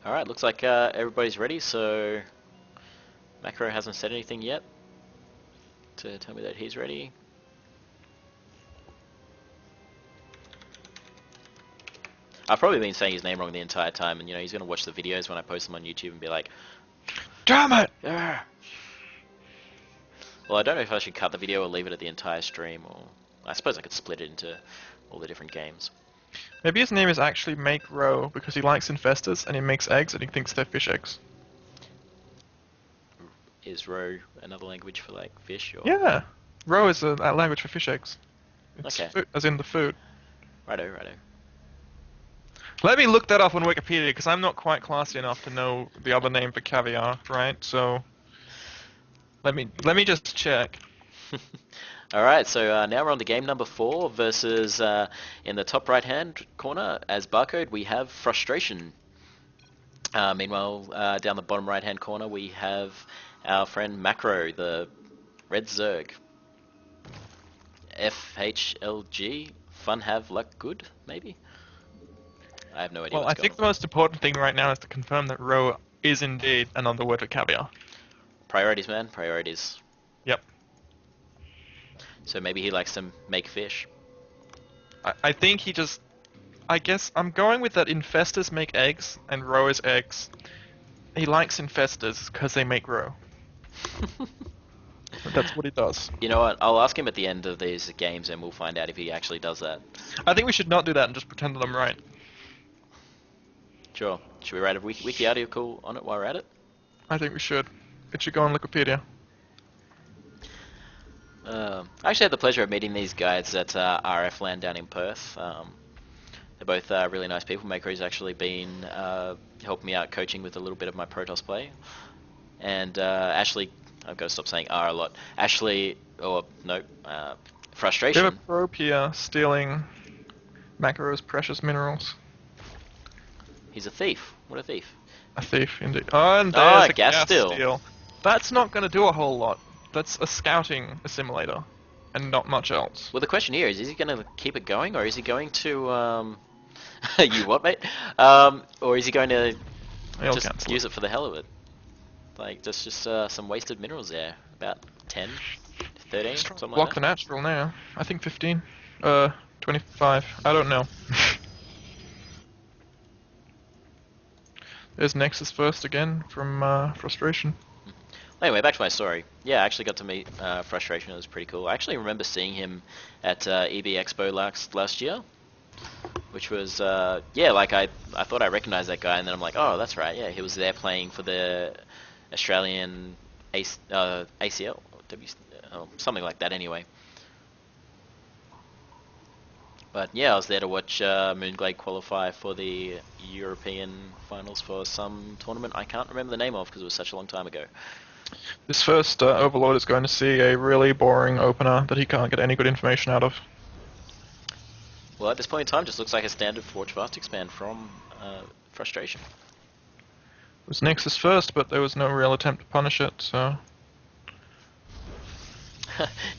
Alright, looks like everybody's ready, so Makero hasn't said anything yet to tell me that he's ready. I've probably been saying his name wrong the entire time, and he's going to watch the videos when I post them on YouTube and be like, Damn it! Argh! Well, I don't know if I should cut the video or leave it at the entire stream, or I suppose I could split it into all the different games. Maybe his name is actually Makero because he likes infestors and he makes eggs and he thinks they're fish eggs. Is Ro another language for like fish? Or... Yeah, Ro is a language for fish eggs. It's Okay. food, as in the food. Righto, righto. Let me look that up on Wikipedia because I'm not quite classy enough to know the other name for caviar, right? So let me just check. Alright, so now we're on to game number 4 versus, in the top right hand corner, as barcode, we have Frustration. Meanwhile, down the bottom right hand corner, we have our friend Makero, the red Zerg. FHLG, fun, have, luck, good, maybe? I have no idea Well, what's I going think on. the most important thing right now is to confirm that Ro is indeed another word for caviar. Priorities, man, priorities. Yep. So maybe he likes to make fish. I think he just... I guess I'm going with that infestors make eggs and Ro is eggs. He likes infestors because they make Ro. That's what he does. You know what, I'll ask him at the end of these games and we'll find out if he actually does that. I think we should not do that and just pretend that I'm right. Sure. Should we write a wiki article on it while we're at it? I think we should. It should go on Wikipedia. I actually had the pleasure of meeting these guys at RF Land down in Perth. They're both really nice people. Makero's actually been helping me out coaching with a little bit of my Protoss play. And Ashley, I've got to stop saying R a lot. Ashley, or no, We Frustration. have a probe here stealing Makero's precious minerals. He's a thief. What a thief. A thief, indeed. Oh, and there's a gas gas steal. steal. That's not going to do a whole lot. That's a scouting assimilator, and not much else. Well, the question here is he going to keep it going, or is he going to... you what, mate? Or is he going to He'll just cancel use it for the hell of it? Like, just some wasted minerals there. About 10, 13, He's trying to something block like the that. natural now. I think 15. 25. I don't know. There's Nexus first again from Frustration. Anyway, back to my story. Yeah, I actually got to meet Frustration. It was pretty cool. I actually remember seeing him at EB Expo last year, which was yeah, like I thought I recognized that guy, and then I'm like, oh, that's right. Yeah, he was there playing for the Australian ACL, something like that. Anyway. But yeah, I was there to watch Moonglade qualify for the European finals for some tournament I can't remember the name of because it was such a long time ago. This first Overlord is going to see a really boring opener that he can't get any good information out of. Well, at this point in time, just looks like a standard Forge Fast Expand from Frustration. It was Nexus first, but there was no real attempt to punish it, so...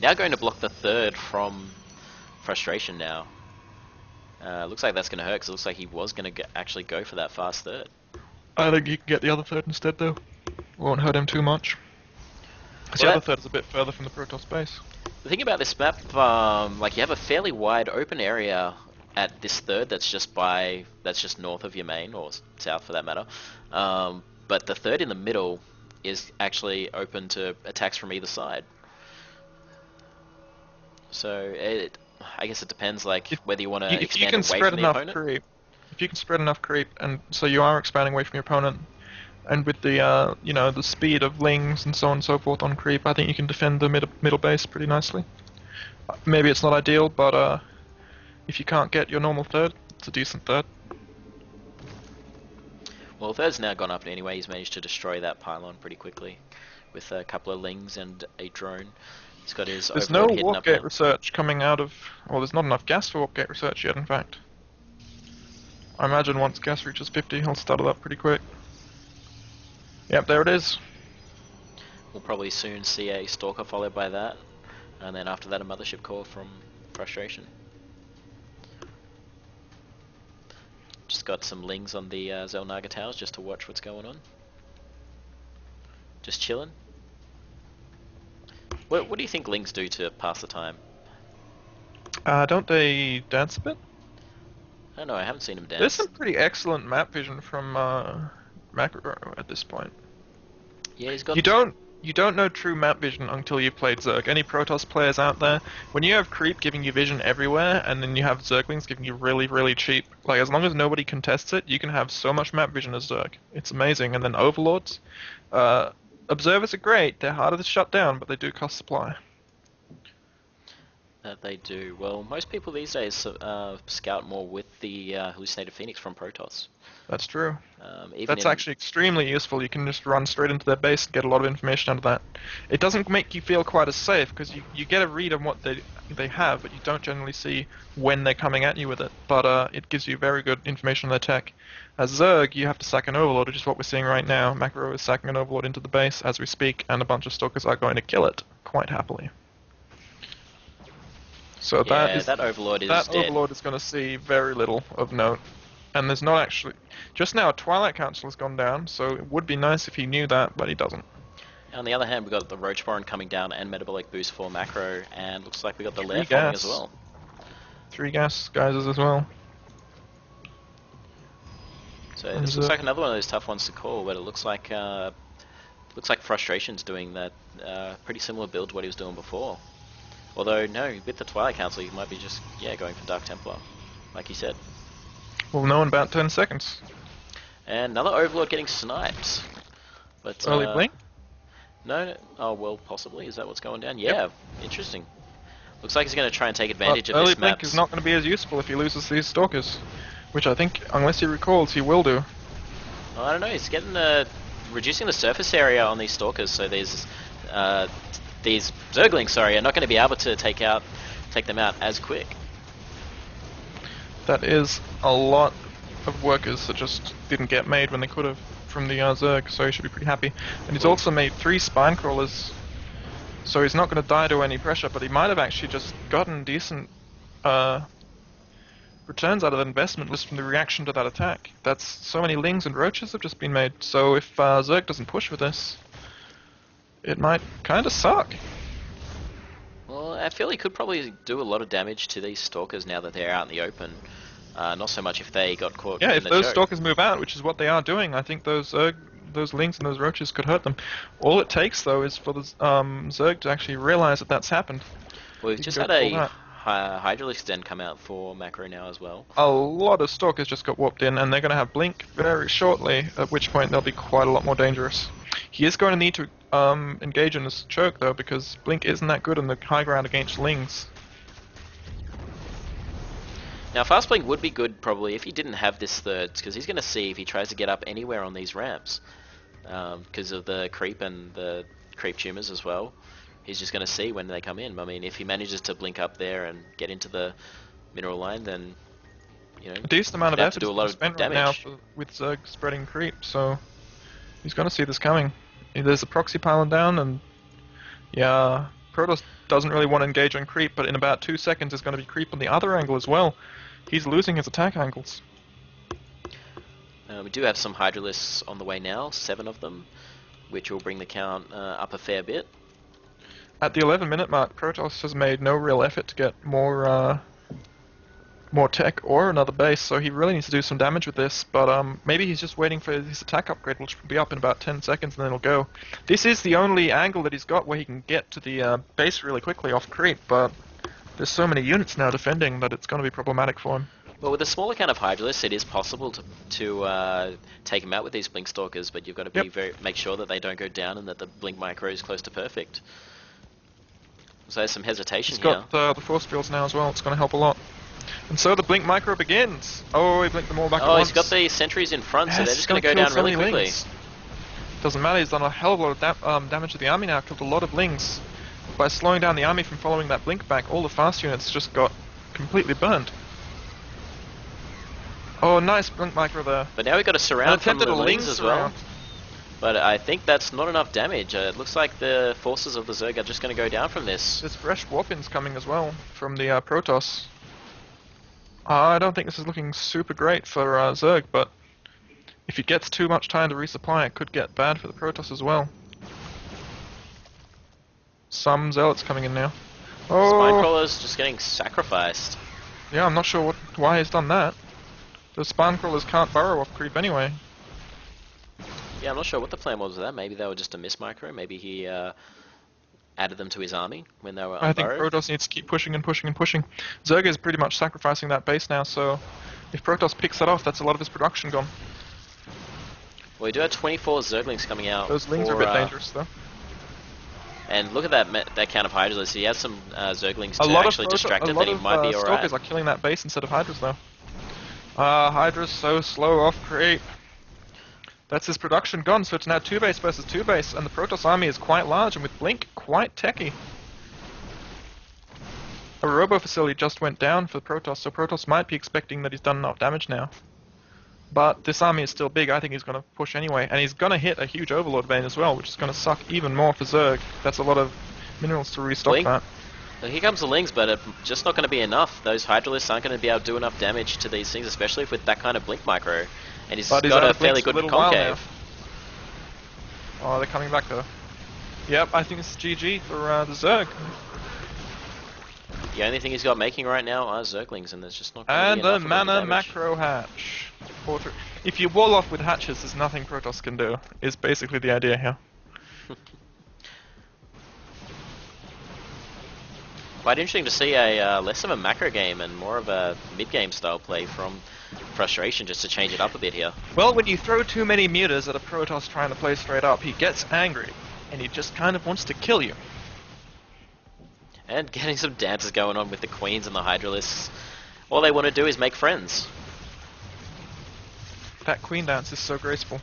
Now going to block the third from Frustration now. Looks like that's going to hurt because it looks like he was going to actually go for that fast third. I think you can get the other third instead, though. Won't hurt him too much. Because Well, the other third is a bit further from the Protoss base. The thing about this map, like you have a fairly wide open area at this third that's just north of your main, or south for that matter. But the third in the middle is actually open to attacks from either side. So I guess it depends, like whether you want to expand away from the opponent. If you can spread enough creep, and so you are expanding away from your opponent, and with the the speed of lings and so on and so forth on creep, I think you can defend the middle base pretty nicely. Maybe it's not ideal, but if you can't get your normal third, it's a decent third. Well, third's now gone up anyway. He's managed to destroy that pylon pretty quickly with a couple of lings and a drone. He's got his There's no overlord hidden warp up gate there. research coming out of... Well, there's not enough gas for warp gate research yet, in fact. I imagine once gas reaches 50, he'll start it up pretty quick. Yep, there it is. We'll probably soon see a Stalker followed by that, and then after that a Mothership core from Frustration. Just got some Lings on the Zelnaga towers just to watch what's going on. Just chilling. What do you think Lings do to pass the time? Don't they dance a bit? I don't know, I haven't seen him dance. There's some pretty excellent map vision from Makero at this point. Yeah, he's got... You don't know true map vision until you've played Zerg. Any Protoss players out there, when you have creep giving you vision everywhere, and then you have Zerglings giving you really, really cheap, like as long as nobody contests it, you can have so much map vision as Zerg. It's amazing. And then Overlords, Observers are great. They're harder to shut down, but they do cost supply. That they do. Well, most people these days scout more with the Hallucinated Phoenix from Protoss. That's true. Even That's actually extremely useful. You can just run straight into their base and get a lot of information out of that. It doesn't make you feel quite as safe, because you get a read on what they have, but you don't generally see when they're coming at you with it. But it gives you very good information on their tech. As Zerg, you have to sack an Overlord, which is what we're seeing right now. Makero is sacking an Overlord into the base as we speak, and a bunch of Stalkers are going to kill it quite happily. So yeah, that Overlord is dead. Overlord is going to see very little of note. And there's not actually... Just now, Twilight Council has gone down, so it would be nice if he knew that, but he doesn't. On the other hand, we've got the Roachborn coming down and Metabolic Boost for Makero, and looks like we got the Lair following as well. 3 gas geysers as well. So this looks like another one of those tough ones to call, but it looks like Frustration's doing that pretty similar build to what he was doing before. Although, no, with the Twilight Council, he might be just, going for Dark Templar, like he said. We'll know in about 10 seconds. And another Overlord getting sniped. But, early blink? No, oh, well, possibly. Is that what's going down? Yeah, interesting. Looks like he's going to try and take advantage of early this map. blink is not going to be as useful if he loses these Stalkers. Which I think, unless he recalls, he will do. Oh, I don't know, he's getting reducing the surface area on these Stalkers, so these Zerglings, are not going to be able to take them out as quick. That is a lot of workers that just didn't get made when they could have from the Zerg, so he should be pretty happy. And he's also made 3 Spine Crawlers, so he's not going to die to any pressure, but he might have actually just gotten decent returns out of that investment just from the reaction to that attack. That's so many Lings and Roaches have just been made, so if Zerg doesn't push with this, it might kind of suck. Well, I feel he could probably do a lot of damage to these Stalkers now that they're out in the open. Not so much if they got caught in the if those choke. Stalkers move out, which is what they are doing, I think those Lings and those Roaches could hurt them. All it takes, though, is for the Zerg to actually realize that that's happened. Well, we've just had a Hydralisk Den come out for Makero now as well. A lot of Stalkers just got warped in, and they're going to have Blink very shortly, at which point they'll be quite a lot more dangerous. He is going to need to engage in this choke, though, because Blink isn't that good in the high ground against Lings. Now, Fast Blink would be good, probably, if he didn't have this thirds, because he's going to see if he tries to get up anywhere on these ramps, because of the creep and the creep tumors as well. He's just going to see when they come in. I mean, if he manages to blink up there and get into the mineral line, then, a decent amount of effort do a lot of spent damage. right now with Zerg spreading creep, so he's going to see this coming. There's a proxy piling down, and Protoss doesn't really want to engage on creep, but in about 2 seconds there's going to be creep on the other angle as well. He's losing his attack angles. We do have some Hydralisks on the way now, 7 of them, which will bring the count up a fair bit. At the 11-minute mark, Protoss has made no real effort to get more tech or another base, so he really needs to do some damage with this, but maybe he's just waiting for his attack upgrade, which will be up in about 10 seconds, and then it'll go. This is the only angle that he's got where he can get to the base really quickly off creep, but there's so many units now defending that it's going to be problematic for him. Well, with a smaller count of Hydralisks, it is possible to take him out with these Blink Stalkers, but you've got to make sure that they don't go down and that the Blink Makero is close to perfect. So there's some hesitation here. He's got the force fields now as well, it's going to help a lot. And so the Blink Makero begins! Oh, he blinked them all back at once. Oh, he's got the sentries in front, so they're just going to go down really quickly. Doesn't matter, he's done a hell of a lot of damage to the army now, killed a lot of Lings. By slowing down the army from following that Blink back, all the fast units just got completely burned. Oh, nice Blink Makero there. But now we've got a surround from the Lings as well. But I think that's not enough damage. It looks like the forces of the Zerg are just going to go down from this. There's fresh warp-ins coming as well from the Protoss. I don't think this is looking super great for Zerg, but if he gets too much time to resupply, it could get bad for the Protoss as well. Some Zealots coming in now. Oh, Spinecrawler's just getting sacrificed. yeah, I'm not sure why he's done that. The Spinecrawlers can't burrow off creep anyway. Yeah, I'm not sure what the plan was with that. Maybe they were just a miss micro. Maybe he added them to his army when they were I think unburrowed. Protoss needs to keep pushing and pushing and pushing. Zerg is pretty much sacrificing that base now, so if Protoss picks that off, that's a lot of his production gone. Well, we do have 24 Zerglings coming out. Those Lings are a bit dangerous, though. And look at that count of Hydras. He has some Zerglings A to lot actually of distract him, then he might be alright. Stalkers are killing that base instead of Hydras, though. Hydra's so slow off creep. That's his production gone, so it's now 2 base versus 2 base, and the Protoss army is quite large, and with Blink, quite techy. A robo facility just went down for Protoss, so Protoss might be expecting that he's done enough damage now. But this army is still big. I think he's going to push anyway, and he's going to hit a huge Overlord vein as well, which is going to suck even more for Zerg. That's a lot of minerals to restock Blink. that. Well, here comes the Lings, but just not going to be enough. Those Hydralisks aren't going to be able to do enough damage to these things, especially with that kind of Blink micro. And he's got a fairly good concave. Oh, they're coming back though. Yep, I think it's GG for the Zerg. The only thing he's got making right now are Zerglings, and there's just not going to And be enough the of them to mana damage. macro hatch. If you wall off with hatches, there's nothing Protoss can do, is basically the idea here. Quite interesting to see a less of a macro game and more of a mid-game style play from Frustration, just to change it up a bit here. Well, when you throw too many mutas at a Protoss trying to play straight up, he gets angry, and he just kind of wants to kill you. And getting some dances going on with the Queens and the Hydralisks. All they want to do is make friends. That Queen dance is so graceful.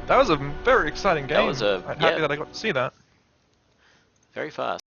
That was a very exciting game. That was I'm happy that I got to see that. very fast.